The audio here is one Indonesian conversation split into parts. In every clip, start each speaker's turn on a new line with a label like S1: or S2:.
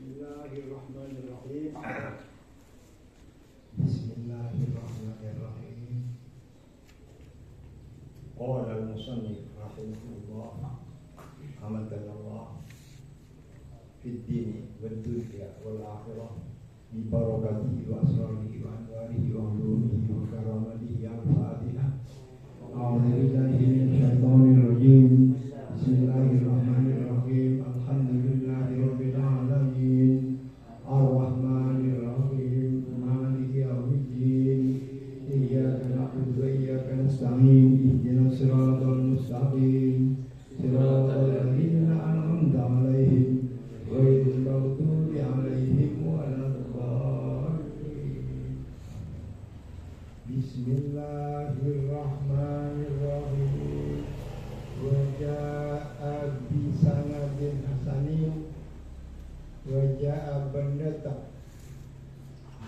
S1: Bismillahirrahmanirrahim. Bismillahirrahmanirrahim. Qala al-musannif rahimahullah hamadanallah fid dini wad dunya wal akhirah bi barakatihi wa asrarihi wa anwarihi wa ulumihi wa karamatihi al-Fatihah. A'udzu billahi minasy syaithanir rajim. Bismillahirrahmanirrahim. Alhamdulillahirabbil alamin. Ar-Rahmanir Rahim. Maliki yaumiddin. Iyyaka na'budu wa iyyaka nasta'in. Ihdinas siratal mustaqim. Siratal ladzina an'amta 'alaihim ghairil maghdubi 'alaihim waladdallin. Bismillahirrahmanirrahim. Wa jaa'a bi sanadin hasanin wa jaa'a bandata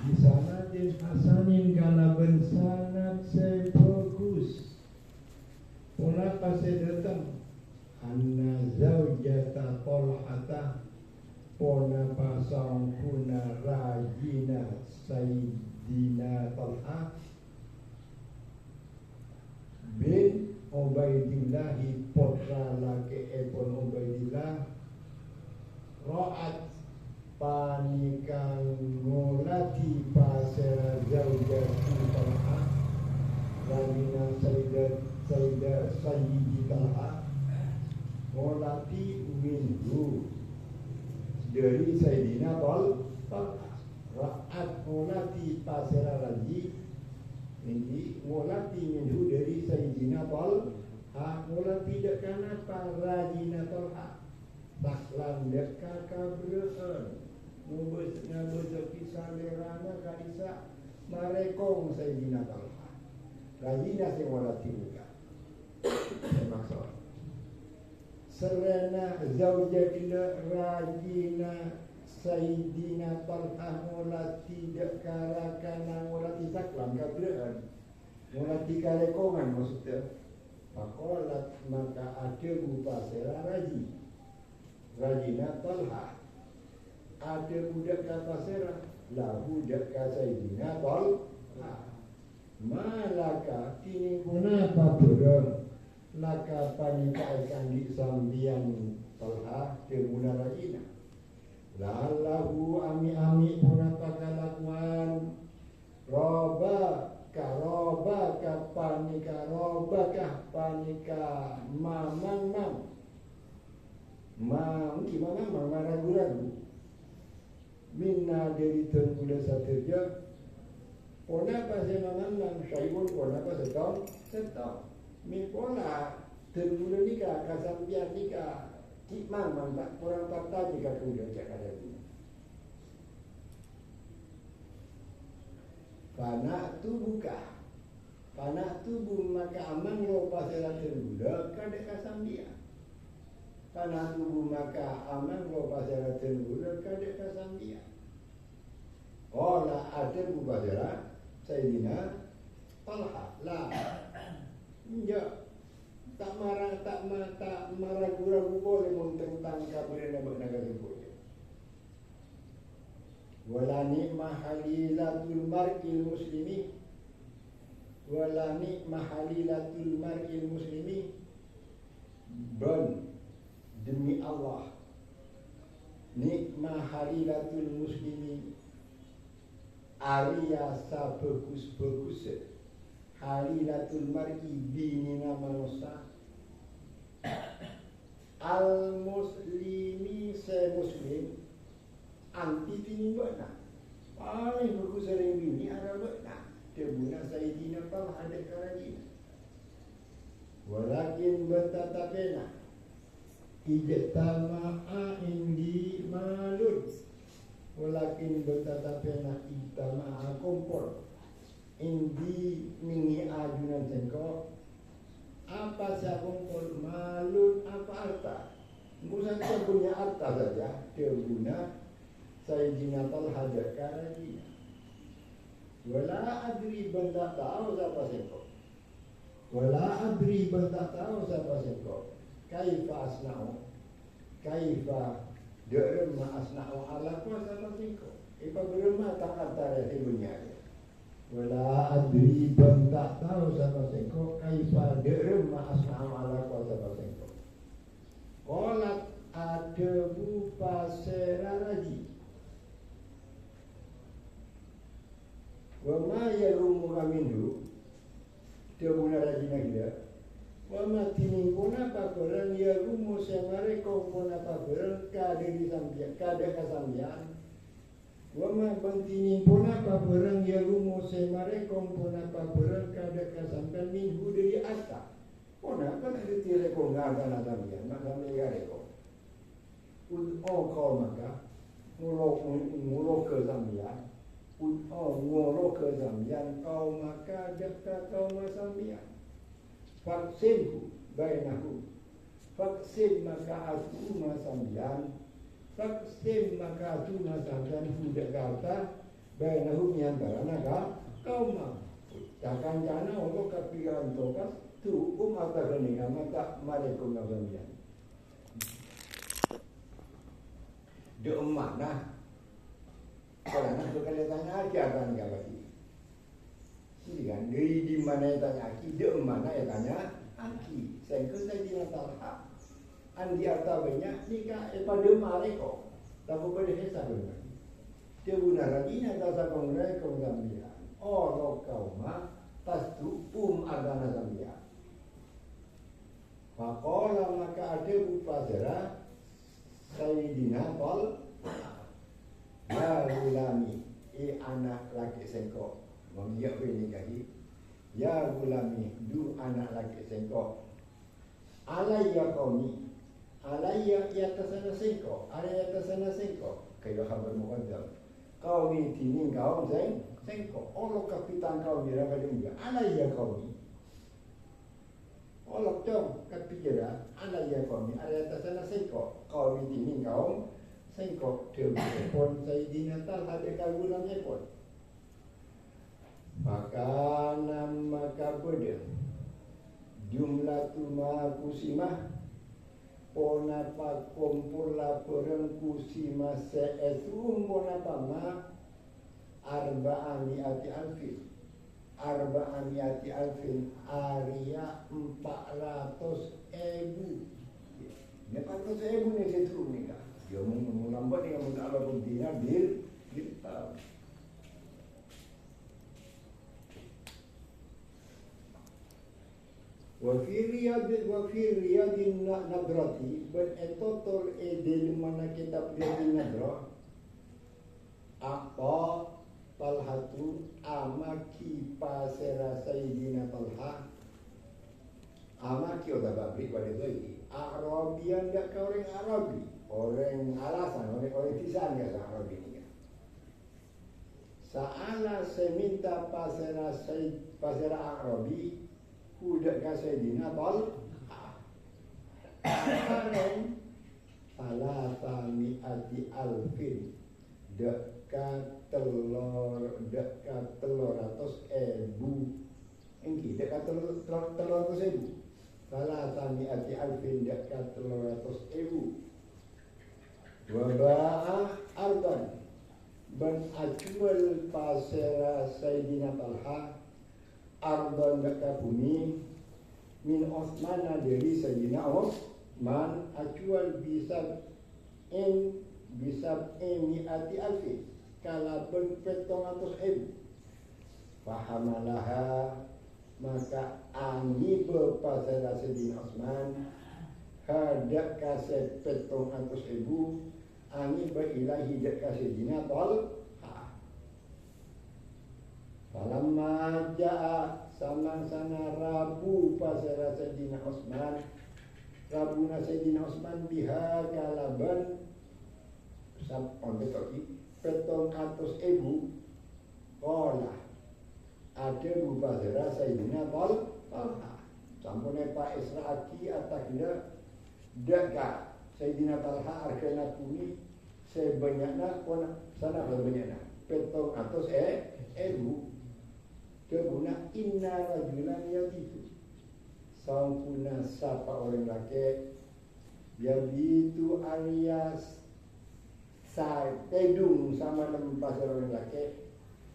S1: di sanadin hasanin kalaban sanad saya bagus. Pola kasih datang anna zaujata Talhata pona pasang kuna rajina Sayyidina Talha bin Ubaidillahi putra laki epon Ubaidillah ro'at panikan ngulati pasera zaujati Talha rajina Sayyidi Talha ngulati minhu dari Sayyidina Talha ro'at ngulati pasera raji ini ngulati minhu dari Sayyidina Talha ngulati dekana parajina Talha taklan deka kabreen ngubus kisah lerana kalisa marekong Sayyidina Talha rajina sing ngulati muka maksud serena zaujatina rajina Sayyidina Talha ngulati dekarakana ngulati taklan kabreen ngulati karekongan maksudnya pakolat maka ada upasera rajina Talha ada budak kapasera lah budak Sayyidina Talha malaka kini kunapa berang laka panika ikan di sambian Talha kemuna rajina lallahu ami punapa kalakuan roba panika mamang ragu-ragu minna dari terkuda saterja pona pasal mamang syaibun pona pasal setahun min pona terkuda nikah kasampian nikah kikmang mantap kurang patah jika kuda cakap ada ini Panak tubuh maka aman lo pasal terkuda kadek kasambia panak tubuh maka aman lo pasal terkuda kadek kasambia lah ada pasal Sayyidina Talha lah ya tak marah ragu boleh tentang kabarnya bernaga sebut. Wala ni'ma halilatul mar'il muslimi ban demi Allah nikma halilatul muslimi ariasa bagus halilatul mar'i binina manusia al muslimi se muslim anti tini benar paling bagus sering bini ada benar kebuna Sayyidina Talha ada karajina walakin bertatapena ijtama'a indi malud walakin bertatapena ijtama'a kumpul indi mingi ajunan jengkok apa saya kumpul malun apa harta bukan saya punya harta saja kebuna Sayyidina Talha karajina wala adri benda tahu siapa sengkok kaifa asna'u kaifa Derma asna'u ala kuasa pasingko. Ipa berma tak antara ibunya. Wala adri bang tak tahu sama singko. Kaifa derma asna'u ala kuasa pasingko. Kolat adebu paseraraji. Wama yalumu kamindu. Tebuna rajina kita. Wama tiningkuna pakoran yalumu semare kompona pakoran kaderi sambian kada kasambian. Wama bantiningkuna pakoran yalumu semare kompona pakoran kada kasambian minggu dari asta. Pona kan ditire ko ngada sambian maka megare ko. Kau maka mulo ke sambian. Ngolo ke sambian kau maka dekat kau masambian. Vaksinku bainahu. Vaksin maka aku masambian. Vaksin maka aku masambian budak kata bainahu nyantara naga kau mah. Takkan jana untuk kepikiran tokas tu mata keninga mata malekum masambian. De mana? Karena sekali tanya aja kan gak ini kan dari di mana ya tanya aki, di mana ya tanya aki. Saya tidak tahu. Andi arta banyak nikah pada mereka. Tapi pada hesa benar. Dia benar lagi nanti saya kongres Zambia. Oh kau mah tas tu agama Zambia. Maka maka ada upazara Sayyidina Tol. Ya gulami, anak laki sengkok, mengiak ini kaki. Ya gulami, du anak laki sengkok. Alaiya kaumi, alaiya yatasana sengkok, alaiya yatasana sengkok. Kayak khabar muqaddam. Kaumi tining kaum sengkok. Allah kapitan kaum dira pada juga. Alaiya kaumi. Allah dong kapijera, alaiya kaumi, alaiya yatasana sengkok. Kaumi tining kaum sengkok telepon Sayyidina Talha dekagunan ekor. Maka nama kabeda jumlah tuma kusimah ponapa kumpul laporan kusimah seesum ponapa ma arba'ani ati alfin Arya 400,000. 400,000 ni setrum ni kah? Dia menambah dengan Allah Rabbina bil wa fi riyadin nadrati ben total edil mana kita pilih nadra apa Talhatu amaki pasera Sayyidina Talha amaki oda babri pada lagi Arabian enggak ke orang Arabi. Orang alasan, orang tisan ya Arab ini. Saala seminta pasera Arabi, kuda kasaidina bal. Karen salasa mi'ati alfin dekat telur 100,000. Engki dekat telur 100,000. Salasa mi'ati alfin dekat telur 100,000. Waba'a ardan ban ajual pasera Sayyidina Talha ardan dekat bumi min Osman dari Sayyidina Osman ajual bisa mi'ati alfi kalaban 700,000. Fahamalaha maka ani berpasera Sayyidina Osman hadak kasih 700,000 ani berilahi dekat Sayyidina Talha. Falamma ja'a sama-sama Rabu pasara Sayyidina Osman. Rabuna Sayyidina Osman biha kalaban sampun betoki 700,000 kola ada pasara Sayyidina Talha. Sampun Pak Israaki ataknya dekat Sayyidina Talha arkena kuni sebanyakna kona sana berbanyakna 700,000 keguna inna rajulan yaitu sampuna sapa orang laki yabitu alias tedung sama dengan pasar orang laki,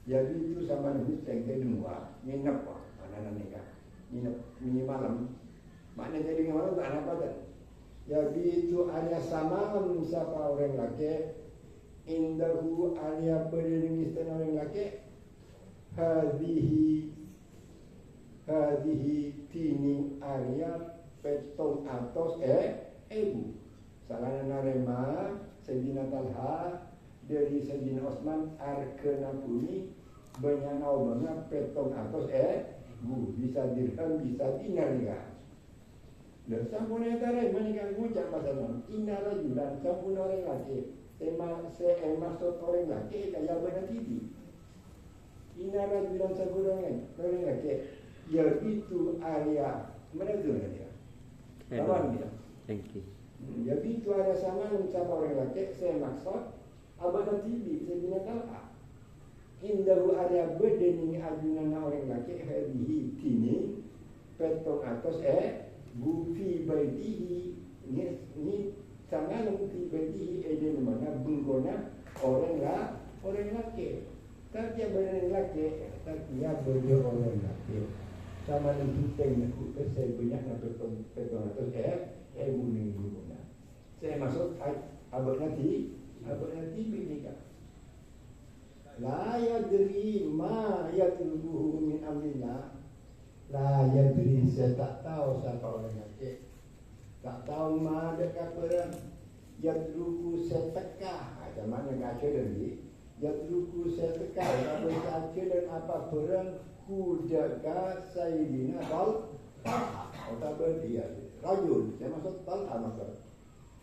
S1: jadi itu sama dengan tedung nginep anak-anak nikah, nginep mini malam, maknanya jadi malam tak apa kan? Jadi itu ada samalam siapa orang laki, indahu ada berdiri orang laki, hadihi tining area petong atos ibu. Salahnya narema Sayyidina Talha dari Sayyidina Osman arkena puni benyana obangnya petong atos bu bisa dirham bisa dinar ya. Dan sampun etare menikah ngucap pasaran inara julan sampun orang laki maksud orang laki kaya benar tidi. Inara julan sampun orang laki ya itu area mana tu dia? Lawan dia.
S2: Thank you.
S1: Jadi itu ada sama dengan siapa orang laki saya maksud abang tibi saya bina talha indahu ada bedeni ajunan orang laki hadihi tini petong atas bufi baitihi ni sama dengan bufi baitihi ada mana bunggona orang laki tak dia orang laki tak dia berdua orang laki sama dengan tuteng saya banyak petong atas buning bunggona. Saya masuk abad nanti binika. La yadri ma yatlubuhu min amrillah. La yadri saya tak tahu siapa orang laki. Tak tahu ma dekat perang. Yatlubu saya teka. Macam mana kaca dari? Yatlubu saya teka. Apa kaca dan apa perang kudaka Sayyidina Talha. Otak berdia. Rajul. Saya masuk Talha masuk.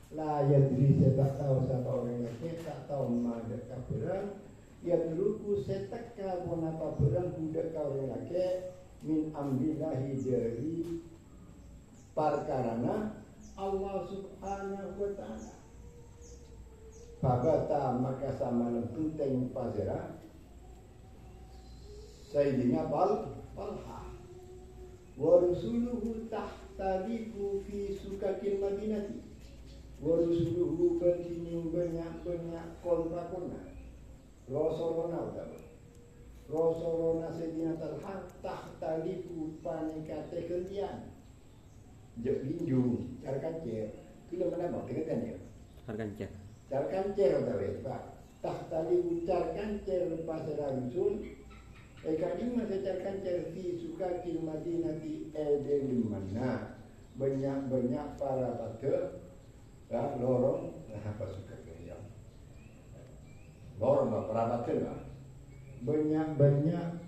S1: La yadri saya tak tahu siapa orang laki, tak tahu mana kafiran. Ya duluku saya teka pun apa berang budak orang laki min amrillahi dari perkarana Allah subhanahu wa ta'ala. Pagata maka sama lempenteng pasera Sayyidina Talha wa rusuluhu tahtalifu fi sukakil madinati. Warusuluhu berkining banyak kontra-kontra. Rasulullah tahu. Rasulullah Sayyidina Talha tahtalifu panikate kalian. Jek linjung, carkancer. Kilo mana bang? Dengarkan ya.
S2: Carkancer.
S1: Carkancer tahu ya Pak. Tahtalifu carkancer pasar rusul. Kadima carkancer fi sukakil madinati di mana banyak para pada lorong apa suka kerja lorong perabatan lah banyak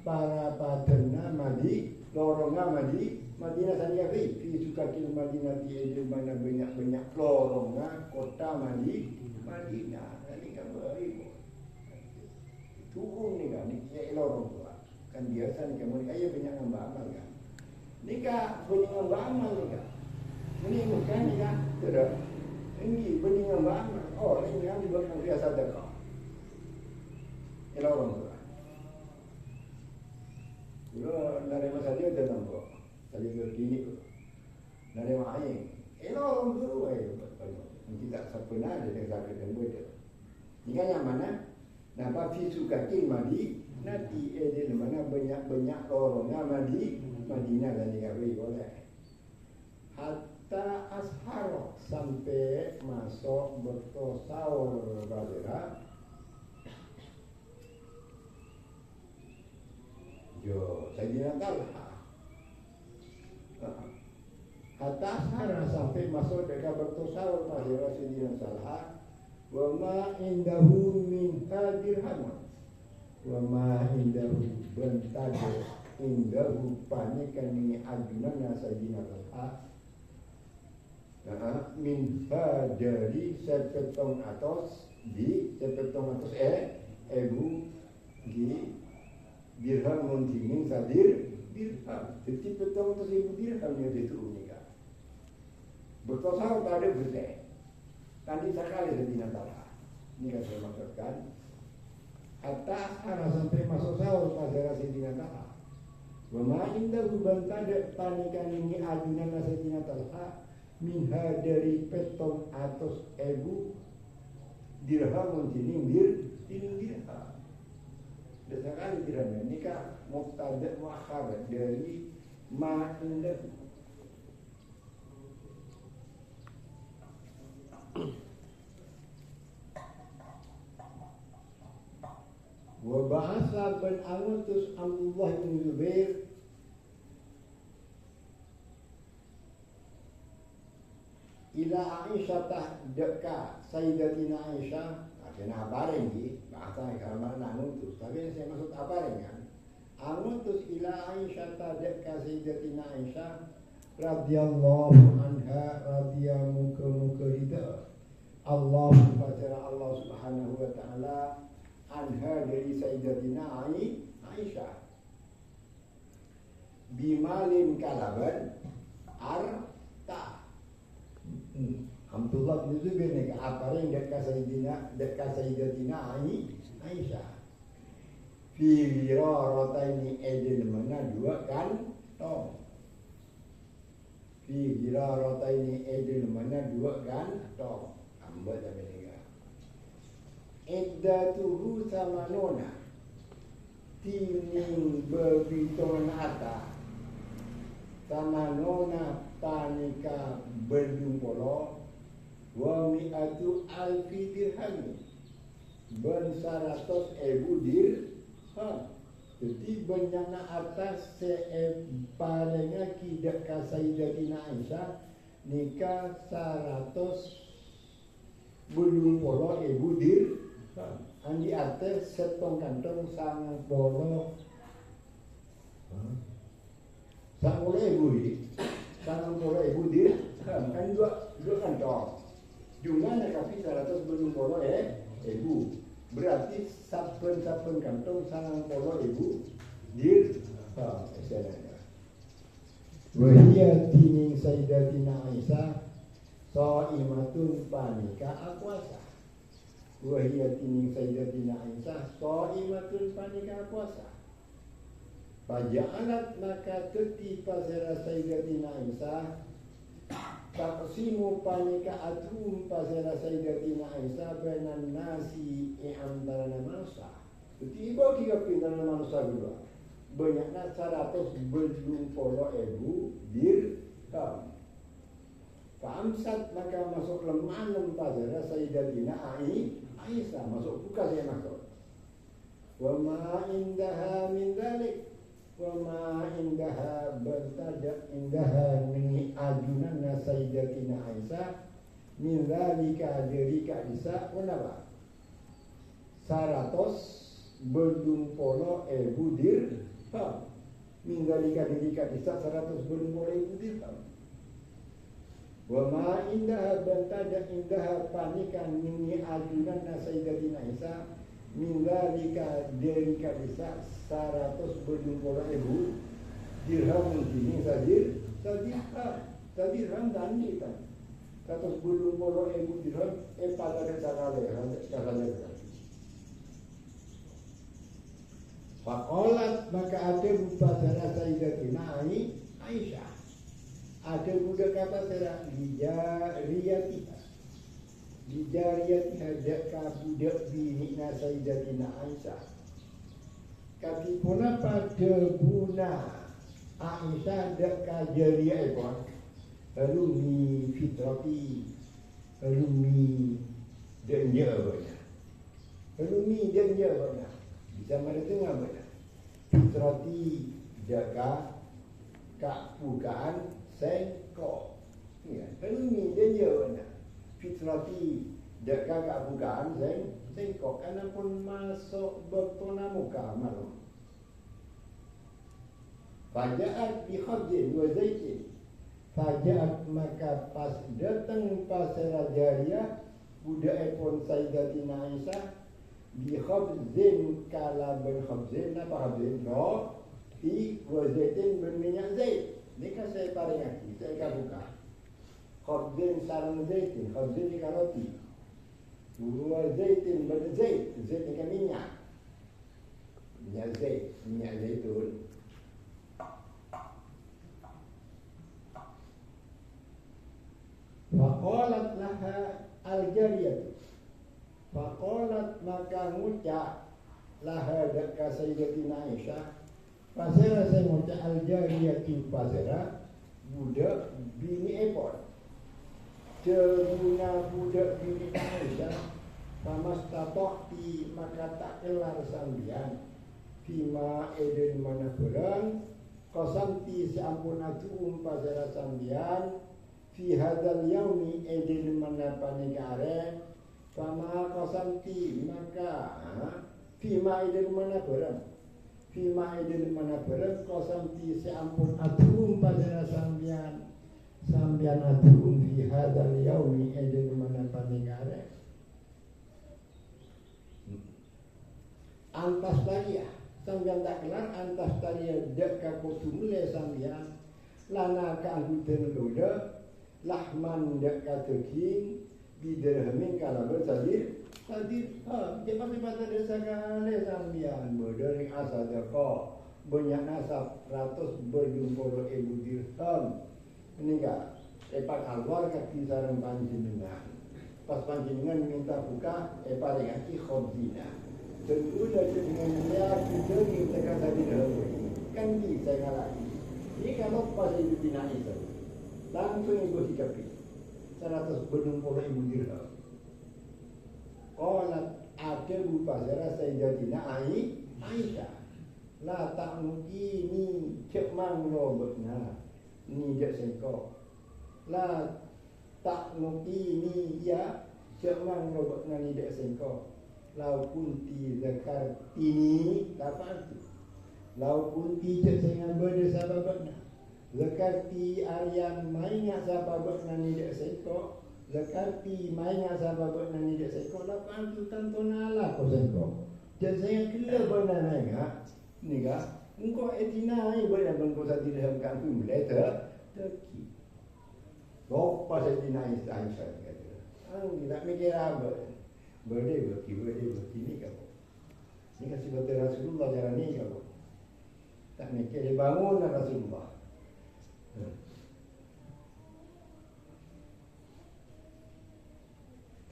S1: para paterna madi lorongnya madi Madinah sendiri di suka kil Madinah di mana banyak lorongnya kota madi Madinah ini kan beribu turun ni kan ni lorong tu kan biasa ni kamu ni ayah banyak ngambak amal kan ni kan banyak ngambak amal ni kan ini bukan ni kan tidak. Ini beningan banget. Oh, ini yang bukan biasa dekat. Orang tu. Kalau dari masa dia datang kok, tadi ke klinik tu. Dari mana? Orang tu, kita sepena ada sakit dan boleh. Jika yang mana, nampak fisu kaki madi, nanti di mana banyak orangnya madi, Madinah dan Nabi boleh. Hatta ashar sampai masuk bertosaur badera jo Sayyidina Talha hatta ashar sampai masuk dekat bertosaur badera Sayyidina Talha wa ma indahu min dirham wa ma indahu bentade indahu panikan ini ajunan Sayyidina Talha min dari sepetong atas di sepetong atas ibu di dirham muntingin sadir dirham jadi petong atas ibu dirham yang itu unika bertosau tak ada bersih tadi sekali Sayyidina Talha ini kan saya maksudkan atas arah sampai masuk sahur pada Sayyidina Talha wa ma indahu bantada panikan ini ajunan Sayyidina Talha minha dari petong atas ibu dirhamun tining dirham. Dasarkan dirham ini kan mubtada muakhar dari ma indah. Wa ba'atha bin Anutus Abdullah bin Zubair ila Aisyah deka Sayyidatina Aisyah. Kena apa lagi? Bahasa karena Anutus. Tapi saya maksud apa kan? Anutus ila Aisyah deka Sayyidatina Aisyah radhiyallahu anha radhiyallahu muka ridha Allah subhanahu wa ta'ala anha dari Sayyidatina Aisyah bimalin kalaban arta. Abdullah bin Zubair ni apa yang dekat Sayyidatina Aisyah fi wirarataini edil mana dua kantong. Fi wirarataini edil mana dua kantong. Hamba dah mendengar. Iddatuhu samanona tining berbiton ata samanona panika berjumpolo wa mi'atu alfi dirham ben 100,000 dirham. Jadi benyana atas palinga kidak ka Sayyidatina Aisyah nikah 100,000 dirham. Andi atas setong kantong sang polo 100,000 dirham kan dua kantong. Jumlahnya tapi 100,000 berarti saben kantong 90,000 dirham. Wahia tining Sayyidatina Aisyah shaimatun panika puasa. Wahia tining Sayyidatina Aisyah shaimatun panika puasa. Faja'alat maka ketipa sera Sayyidatina Aisyah taqsimu panika atum pasera Sayyidatina Aisyah benan nasi antara manusia. Tiba tiga pindah manusia dua. Banyaknya 120,000 dirham. Famsat maka masuk lemanem pasera Sayyidatina Aisyah masuk buka saya masuk. Wa ma indaha min dzalik wama indaha bertadak indaha mini ajunan Sayyidatina Aisyah min dzalika derika isa kenapa 120,000 dirham min dzalika derika isa 120,000 dirham. Wama indaha bertadak indaha panikan mini ajunan Sayyidatina Aisyah min dzalika derika isa 120,000 dirham ini dirham dan kita 120,000 dirham pada caranya. Faqalat maka ada rupa sana Sayyidatina Aisyah ada budak kata saya rijariatiha deka budak bini Sayyidatina Aisyah kaki puna pada guna Aisyah deka jariah pun alumni fitrati alumni denja banyak bisa mereka banyak fitrati deka kak bukaan sengkok ya alumni denja banyak fitrati deka kak bukaan sengkok karena pun masuk bertona muka malam. Fajaat bi khadin wa zaitin. Fajaat maka pas datang pasera jariah budak pun Sayyidatina Aisyah bi khadin kala ber khadin apa khadin roti wa zaitin berminyak zait. Ini kan saya paringati, saya buka. Khadin sarang zaitin, khadin ikan roti. Wa zaitin berzait, zait ikan minyak zaitun. Faqalat laha al-jariyah Faqalat maka ngucap laha daka Sayyidatina Aisyah pasera saya ngucap al-jariyati pasera budak bini epon ceruna budak bini Aisyah pamastatokti maka tak kelar sambian fima eden mana berang qasamti sampun atum pasera sambian fi hadzal yaumi eden mana panegare Fama qasamti maka Fima idil mana barang Fima idil mana barang Qasamti seampun adhum pada sambian adhum Fi hadal yaumi idil mana paningare Antas tariah Sambian tak kelar Antas tariah Dek kakutumule sambian Lana ka'angkuten luda Lahman dek kategin Bidirhamin kalau bersadir Sadir Cepat pada desa kali sambian Berdering asadaka Banyak nasab Ratus berjumpul ibu dirham Ini enggak Epak alwar kaki sarang panjenengan Pas panjenengan minta buka Epak dengan ikhobzina Dan udah dengan dia Kita kita kata dirham Kan bisa ngalami Ini kalau pas ibu tina itu Langsung ibu hikapi 100 berjumpul ibu dirham. Qalat ada pasara Sayyidatina Aisyah. La ta'mukini cek manglo betna. Ni dek sengko. La ta'mukini ya cek manglo betna ni dek sengko. Lau kunti zakartini lafantu. Lau kunti cek sengan berdesa babakna. Zakarti Aryan maingat sahabat nani dek seko Zakarti maingat sahabat nani dek seko Lapan tu tantona ala ko seko Dan saya kira benar nengak Ni kah Engkau etina ni benar bengkau sati dalam kampung mulai terki Kau pas etina Aisyah kata tak mikir apa Berde berki ni kau Ni kasih betul Rasulullah cara ni kau Tak mikir dia bangun Rasulullah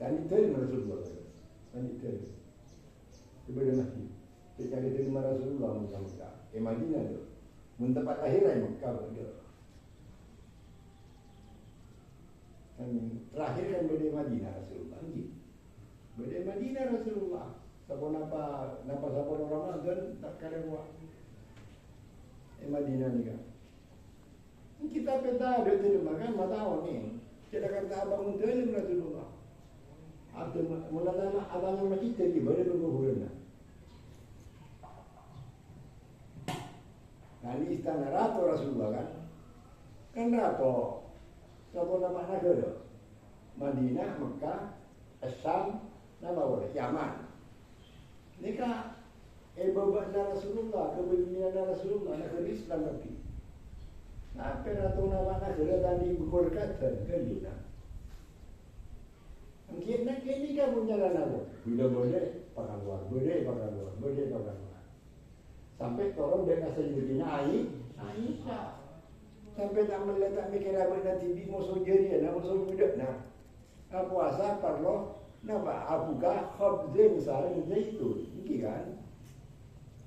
S1: Tadi terima Rasulullah Tadi terima Kepada masjid Tadi terima Rasulullah Muka-muka Madinah tu Tempat akhiran Mekah dia Terakhir kan berada Madinah Rasulullah Berada Madinah Rasulullah Siapa nampak siapa orang kan tak kena buat Madinah ni kan kita peta ada terima kan matau ni kita kata abang terima Rasulullah ada mulanya abang masjid tadi boleh berbulan nah ini istana ratu Rasulullah kan ratu siapa nama negara Madinah, Mekah, Syam nama boleh Yaman ni kan babakna Rasulullah kepemimpinan Rasulullah negara Islam tapi apa ratu nama negara tadi berkata kan dia mungkin nak ini kan punya lana bila boleh pakai luar sampai tolong dia kasih Sayyidina Aisyah sampai tak meletak mikir apa nanti di musuh jadi musuh budak puasa perlu nama abuka khobzin saling zaitun ini kan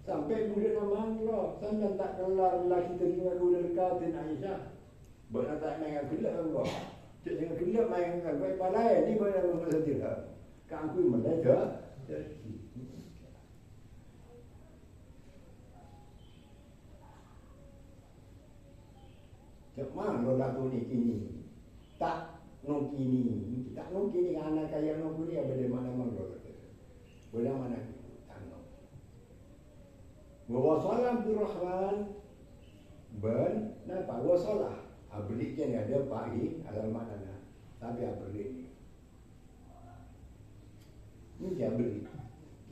S1: sampai budak nama Allah sampai tak kelar lagi terima budak katin Aisyah benar tak main gelap Allah cik dengan gelap main dengan baik palai ni benar masa tidak kangkui melajar cik mana lagu ni kini tak nong kini anak kaya nong kini ada mana mana benar mana Wawasalam Abdurrahman Ben Nampak wasalah Ablik yang ada pagi Alam mana Tapi ablik Ini dia ablik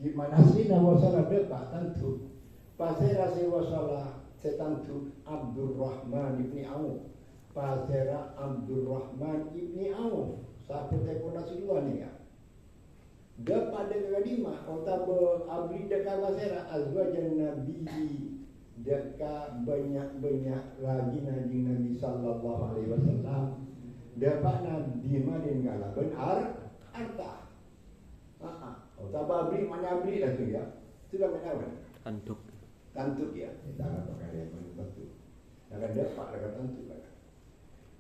S1: Gimana sih nama wasalah berapa tentu Pasir rasi wasalah Setantu Abdurrahman ibni Auf Pasir Abdurrahman ibni Auf Sahabat ekor Rasulullah ni kan Dapat dekat lima, kota abri dekat pasera azwajan Nabi dekat banyak lagi Nabi sallallahu alaihi wasallam dapat Nabi madin kala benar harta. Tababri mana abri dah tu ya. Sudah mana apa?
S2: Tantuk
S1: ya. Kita akan pakai yang tentu. Akan dapat dekat tentu kan.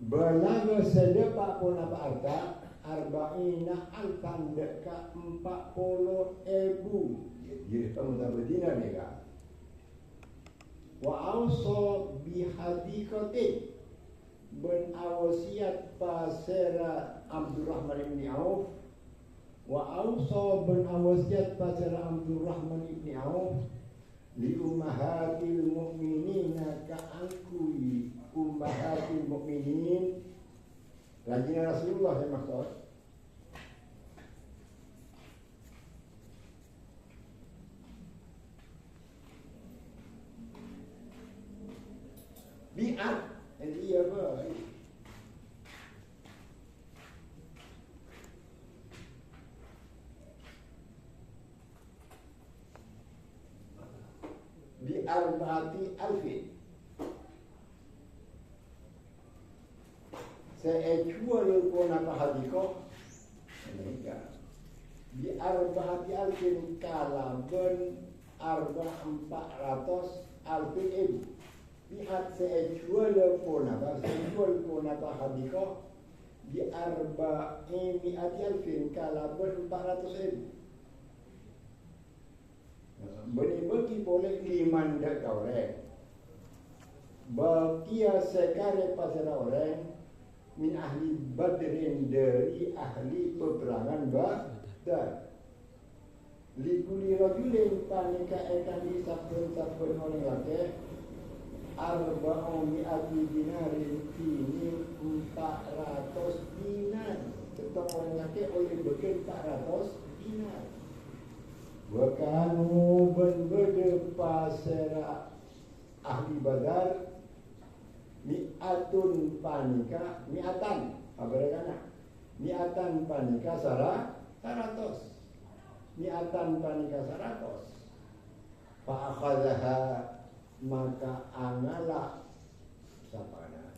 S1: Berlaga sedepak pun apa arta? Arba'ina alfan dekat 40,000. Jadi kamu tak berdina ni kan? Wa awsa bihadikatin ben awasiat pasera Abdurrahman ibn Auf. Wa awsa ben awasiat pasera Abdurrahman ibn Auf li ummahatil mu'minina ka'angkui ummahatil mu'minin. Rajin Rasulullah saya maksud. Bi'at. Jadi apa? Bi'arba'ati alfin. Sejual pun apa hadikoh mereka bi'arba'ati alfin kalaben arba 400 alfin ibu. Lihat sejual pun apa hadikoh bi'arba'ati alfin kalaben 400,000. Bagi boleh 5 dak orang. Bakia sekare pasal orang min ahli badrin dari ahli peperangan Badar. Likuli rajulin panika ekan disapun oleh laki arba'umi dinarin ini 400 dinar. Tetap orang laki oleh betul 400 dinar. Wakanu berbeda pasera ahli Badar mi'atun panika mi'atan apa kata mi'atan panika 100 mi'atan panika 100 fa'akhadhaha maka angala sapana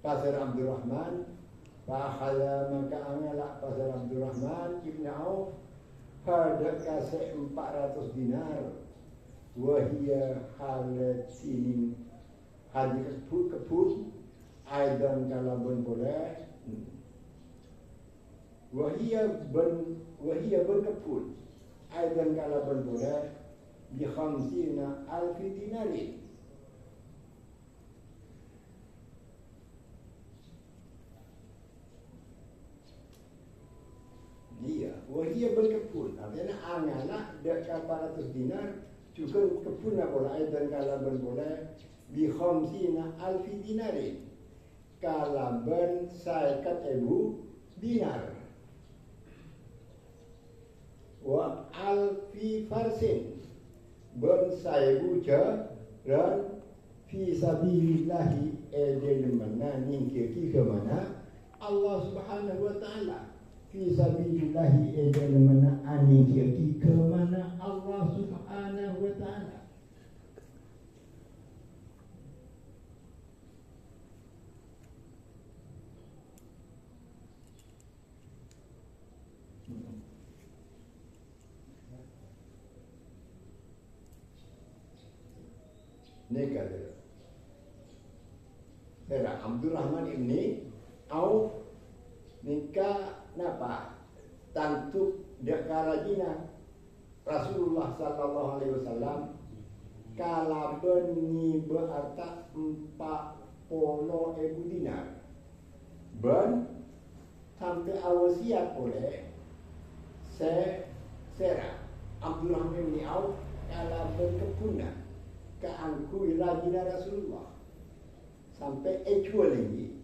S1: pasir Abdurrahman fa'akhadha maka angala pasir Abdurrahman ibn Auf pada kasih 400 dinar wahia halatinin hadir keput aidan kalaban boleh wahia ben keput aidan kalaban boleh bi 50,000 dinarin. Dia wahia berkebun artinya angalah dekat 400 dinar juga kebun apa aidan kalaban boleh bi 50,000 dinarin kalaban 50,000 dinar wa alfi farsin ben 1,000 jaran fi sabilillahi edel mana ningki ke mana Allah Subhanahu wa taala fi sabilillahi edel mana ningki ke mana Allah Subhanahu wa taala. Nikah dia. Era Abdurrahman ibni Auf nikah napa? Tantu dia karajina Rasulullah sallallahu alaihi wasallam kalaben ni berarta 40,000 dinar. Ben sampai awasiat oleh Sera Abdurrahman ibni Auf kalaben kepunan keangkui rajina Rasulullah sampai ejual lagi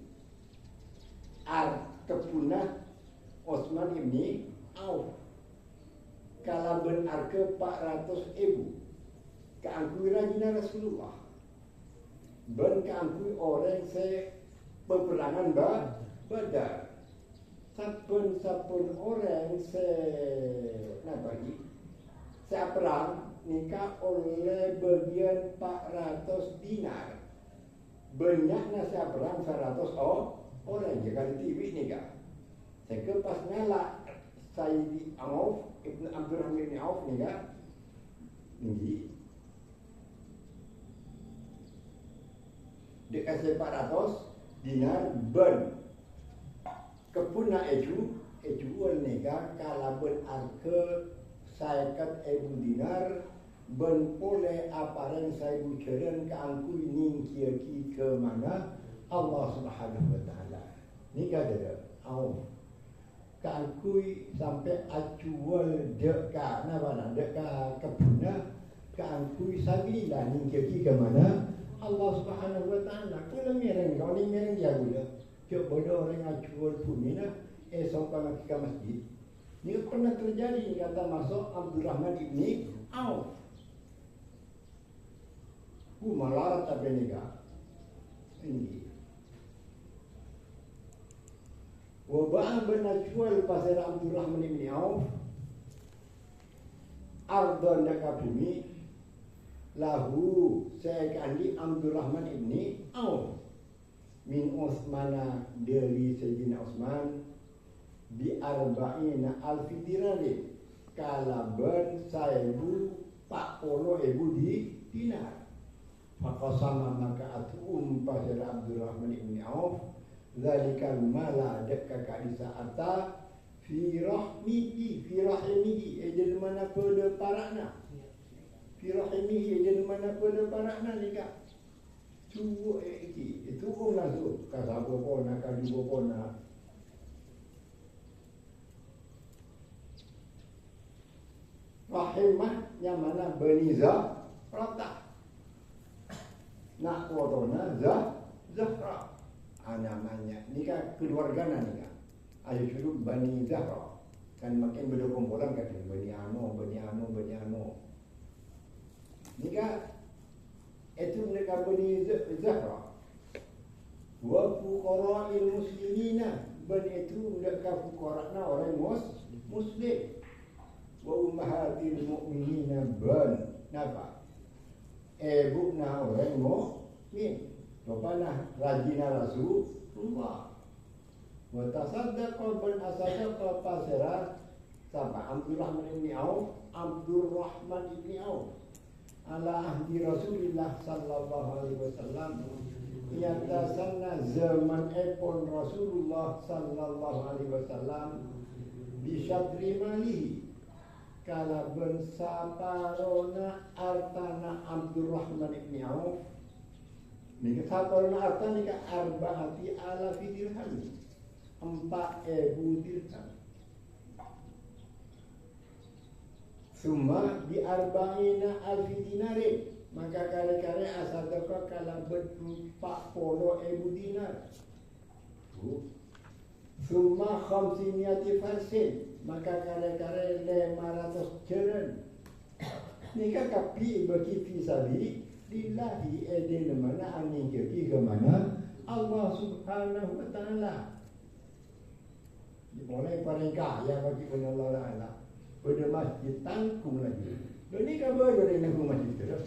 S1: kepunah Osman ibni Auf kalaben arke 400,000 keangkui rajina Rasulullah ben keangkui orang peperangan Badar sapun orang saya perang nikah oleh bagian 400 dinar. Banyaknya saya perang 100 orang. Jika di TV nikah. Saya pas ngelak Sayyidi Auf Ibn Abdurrahman bin Auf ni kan tinggi dia kasih 400 dinar ben kepuna eju nega kalau ben arke saikat dinar ben pole aparan saya buceren ke angkui ning ki ke mana Allah Subhanahu wa taala ni kata au ke angkui sampai acual deka napa deka kepuna ke angkui sabila ning ki ke mana Allah Subhanahu wa taala kalau mereng kau ni mereng dia gula cok bodoh orang acual pun ni nah esok kalau ke masjid ni pernah terjadi kata masuk Abdurrahman ibni Auf malarat apa ni kah? Ini. Wabah benajual pasal Abdurrahman ibn Auf, ardon dekat bumi, lahu saya kandi Abdurrahman ibn Auf, min Osmana dari Sayyidina Osman, bi arba'ina alfi dirham, kalaban 1,040,000 dinar. Faqasama maka atum pasal Abdurrahman ibn Auf zalikal mala dekka kadisa ata fi rahmihi ejel mana pada parakna fi rahmihi ejel mana pada parakna nika cuo iki itu langsung kasabo pona kadibo pona rahimah yang mana beniza rata nak kodona Zahra namanya ni kan keluarga ni kan ayo suruh Bani Zahra kan makin berkumpulan kata Bani Ano ni kan itu mereka Bani Zahra wa fuqara'il muslimina Bani itu mereka fuqara'na orang muslim wa ummahatil mu'minina ban napa ibuna orang mukmin rupanya rajina Rasulullah wa tasaddaqa bil asadaqa pasara sama Abdurrahman ibn Auf ala ahdi Rasulullah sallallahu alaihi wasallam yatasanna zaman epon Rasulullah sallallahu alaihi wasallam bi syadri malihi kala ben saparona artana Abdurrahman ibn Auf ni saparona artana ka arba'ati alafi dirham 4,000 dirham summa bi arba'ina alfi dinarin maka kali-kali asadaka kala ben 40,000 dinar summa 500 farsin maka kare-kare 500 jaran ni kakak pi bagi fisabi lillahi edin mana angin ke mana Allah Subhanahu wa taala dimulai paling kaya bagi Allah Taala pada masjid tanggung lagi dan ni kabar dari nanggung masjid tu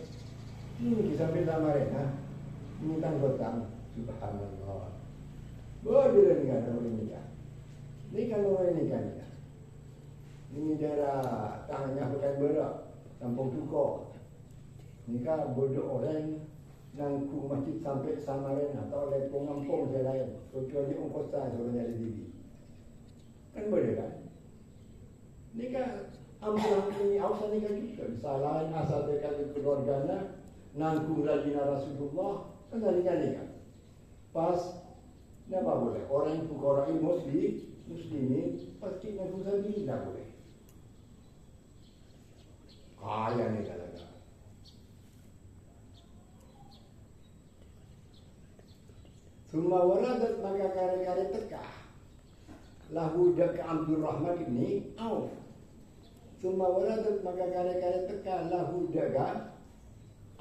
S1: kisah beda mereka ini tanggotang subhanallah boleh ni kan orang ni kalau orang ni kan ini daerah tangannya bukan berak Kampung Tukar ni kan bodoh orang nangku masjid sampai Samarin atau lepong ngampung saya lain kecuali ongkos saya sebenarnya ada TV kan boleh kan ni kan Abdurrahman ini awal ni kan juga disalahin asal dekat keluarganya nangku rajina Rasulullah kan tadi kan pas ni apa boleh orang fuqara muslimin pasti nangku sendiri tak boleh kaya ni talaga. Summa waradat maka kare-kare tekah lahu dak Abdurrahman ibn Auf. Summa waradat maka kare-kare tekah lahu dak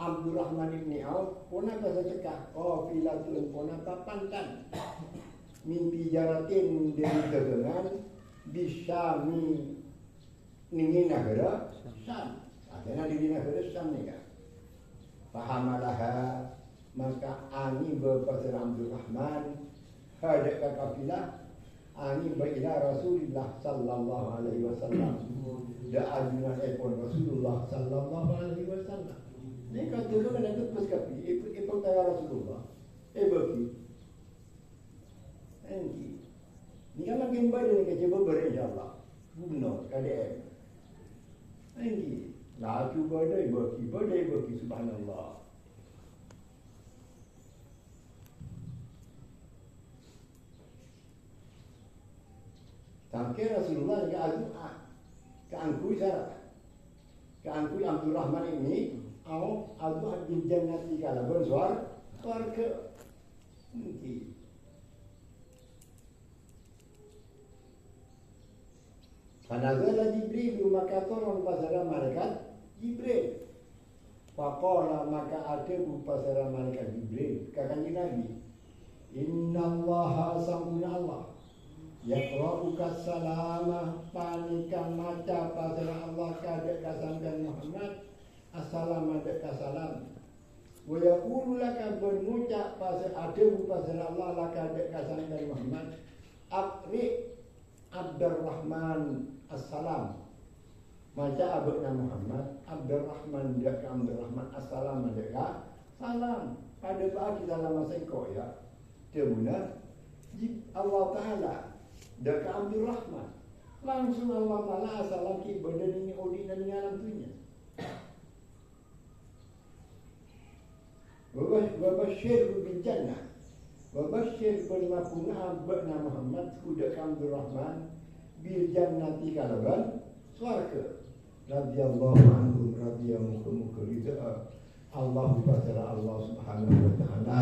S1: Abdurrahman ibn Auf. Pona bahasa tekah qafilatun pona papantan. Mimpi jaratin dari dagangan bisami ningin negara Syam. Adanya di negara Syam ni kan. Fahamalah maka ani berpasal Abdurrahman hadap kafilah Ani ila Rasulillah sallallahu alaihi wasallam. Da ajunan epon Rasulullah sallallahu alaihi wasallam. Ni kata lu kan itu pas kapi, epon tayar Rasulullah. Bagi. Engki. Ni kan makin badan ke coba insya-Allah. Benar KDM. Engki. Lah cuba bagi subhanallah. Sampai Rasulullah ke angkui syarat. Ke angkui Abdul Rahman ini au adu di jannati kala bersuar warga mungkin. Fanazala Jibril maka turun pasara malaikat Jibril. Faqala maka ada pasara malaikat Jibril kakan Nabi. Innallaha sambuna Allah. Yaqra'uka salamah panika maca pasara Allah kadek kasamdan Muhammad assalamu alaikum salam. Wa yaqulu laka bermucap pasara ada pasara Allah kadek kasamdan Muhammad aqri Abdurrahman assalam. Maca abna Muhammad Abdurrahman dia Abdurrahman assalam dia salam pada pagi dalam masa kau ya. Dia benar Allah Taala dak Abdurrahman langsung Allah Taala assalam ki badan ini odi dan ngalam tunya. Wa basyir bil jannah. Wa basyir bil mafuna abna Muhammad kudak Abdurrahman bil jannati kalaban swarga. Radhiyallahu anhum radhiyallahu ridha Allah pasara Allah Subhanahu wa taala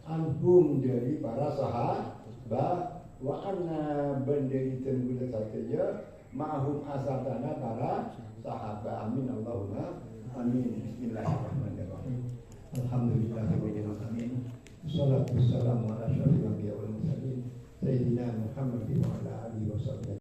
S1: anhum dari para sahabat wa anna benderi tenggula saja ma'hum asatana para sahabat. Amin Allahumma amin. Bismillahirrahmanirrahim. Alhamdulillahirabbil alamin. Wassalatu wassalamu ala asyrofil anbiya'i wal mursalin sayyidina Muhammadin wa ala alihi wasallam.